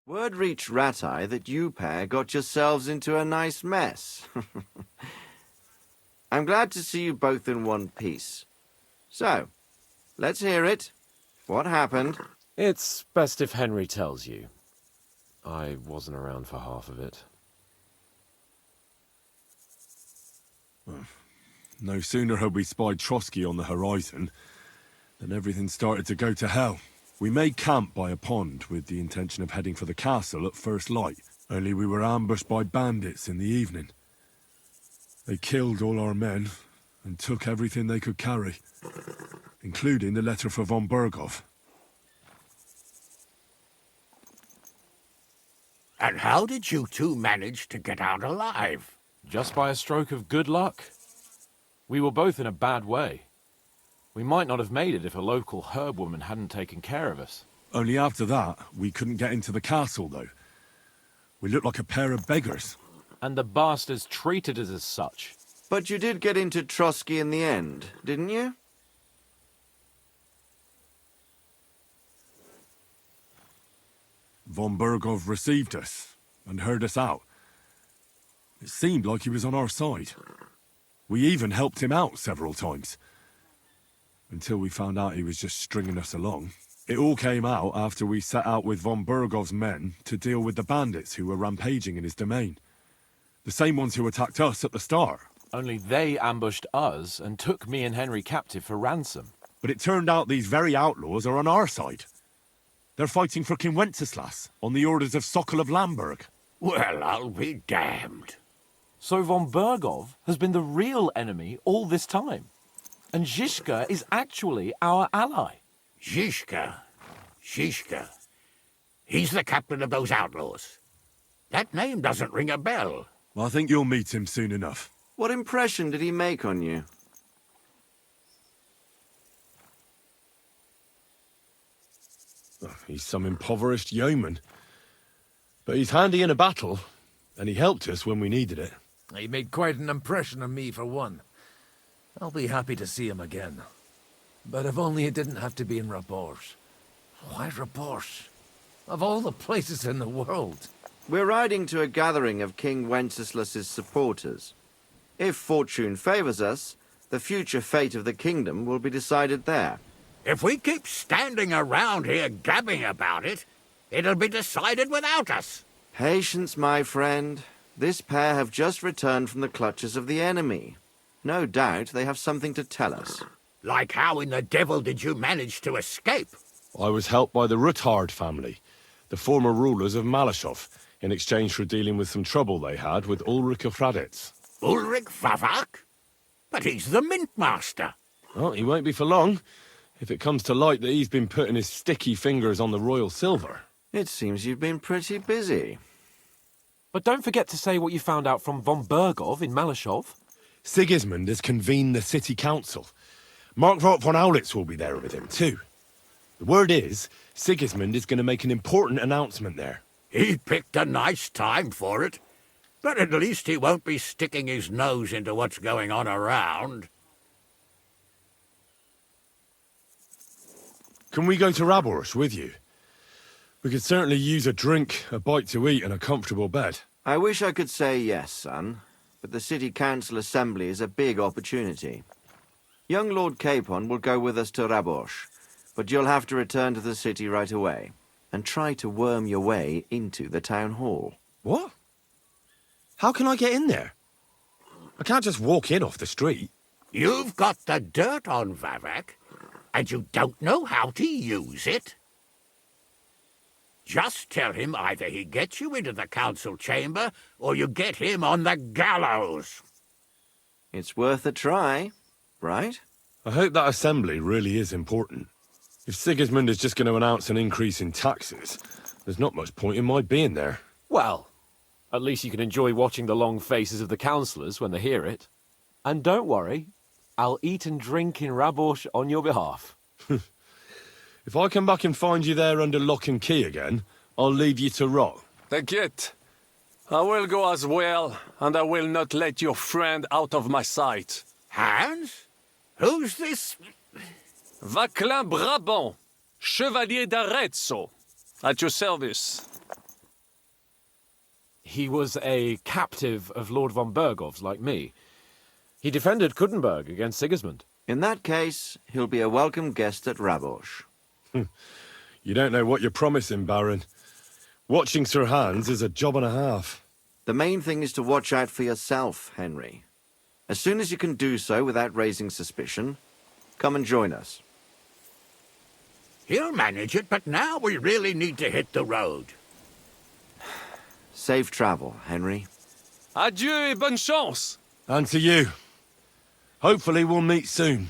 Word reached Rat-Eye that you pair got yourselves into a nice mess. I'm glad to see you both in one piece. So, let's hear it. What happened? It's best if Henry tells you. I wasn't around for half of it. No sooner had we spied Trotsky on the horizon than everything started to go to hell. We made camp by a pond with the intention of heading for the castle at first light, only we were ambushed by bandits in the evening. They killed all our men and took everything they could carry, including the letter for von Berghoff. And how did you two manage to get out alive? Just by a stroke of good luck. We were both in a bad way. We might not have made it if a local herb woman hadn't taken care of us. Only after that, we couldn't get into the castle, though. We looked like a pair of beggars. And the bastards treated us as such. But you did get into Trotsky in the end, didn't you? Von Berghoff received us and heard us out. It seemed like he was on our side. We even helped him out several times. Until we found out he was just stringing us along. It all came out after we set out with von Burgov's men to deal with the bandits who were rampaging in his domain. The same ones who attacked us at the start. Only they ambushed us and took me and Henry captive for ransom. But it turned out these very outlaws are on our side. They're fighting for King Wenceslas on the orders of Sokol of Lamberg. Well, I'll be damned. So von Burgov has been the real enemy all this time. And Zizka is actually our ally. Zizka. He's the captain of those outlaws. That name doesn't ring a bell. I think you'll meet him soon enough. What impression did he make on you? He's some impoverished yeoman. But he's handy in a battle, and he helped us when we needed it. He made quite an impression on me, for one. I'll be happy to see him again. But if only it didn't have to be in Rabosh. Why Rabosh? Of all the places in the world. We're riding to a gathering of King Wenceslas's supporters. If fortune favors us, the future fate of the kingdom will be decided there. If we keep standing around here gabbing about it, it'll be decided without us. Patience, my friend. This pair have just returned from the clutches of the enemy. No doubt they have something to tell us. Like how in the devil did you manage to escape? I was helped by the Ruthard family, the former rulers of Maleshov, in exchange for dealing with some trouble they had with Ulrich of Raditz. Ulrich Favak? But he's the mint master. Well, he won't be for long, if it comes to light that he's been putting his sticky fingers on the royal silver. It seems you've been pretty busy. But don't forget to say what you found out from von Burgov in Maleshov. Sigismund has convened the city council. Markvart von Aulitz will be there with him, too. The word is, Sigismund is going to make an important announcement there. He picked a nice time for it. But at least he won't be sticking his nose into what's going on around. Can we go to Rabosh with you? We could certainly use a drink, a bite to eat, and a comfortable bed. I wish I could say yes, son, but the city council assembly is a big opportunity. Young Lord Capon will go with us to Rabosh, but you'll have to return to the city right away, and try to worm your way into the town hall. What? How can I get in there? I can't just walk in off the street. You've got the dirt on Vavak, and you don't know how to use it? Just tell him either he gets you into the council chamber, or you get him on the gallows. It's worth a try, right? I hope that assembly really is important. If Sigismund is just going to announce an increase in taxes, there's not much point in my being there. Well, at least you can enjoy watching the long faces of the councillors when they hear it. And don't worry, I'll eat and drink in Rabosh on your behalf. If I come back and find you there under lock and key again, I'll leave you to rot. Take it. I will go as well, and I will not let your friend out of my sight. Hans? Who's this? Vaclin Brabant, Chevalier d'Arezzo, at your service. He was a captive of Lord von Burgov's, like me. He defended Kuttenberg against Sigismund. In that case, he'll be a welcome guest at Rabosh. You don't know what you're promising, Baron. Watching Sir Hans is a job and a half. The main thing is to watch out for yourself, Henry. As soon as you can do so without raising suspicion, come and join us. He'll manage it, but now we really need to hit the road. Safe travel, Henry. Adieu et bonne chance. And to you. Hopefully we'll meet soon.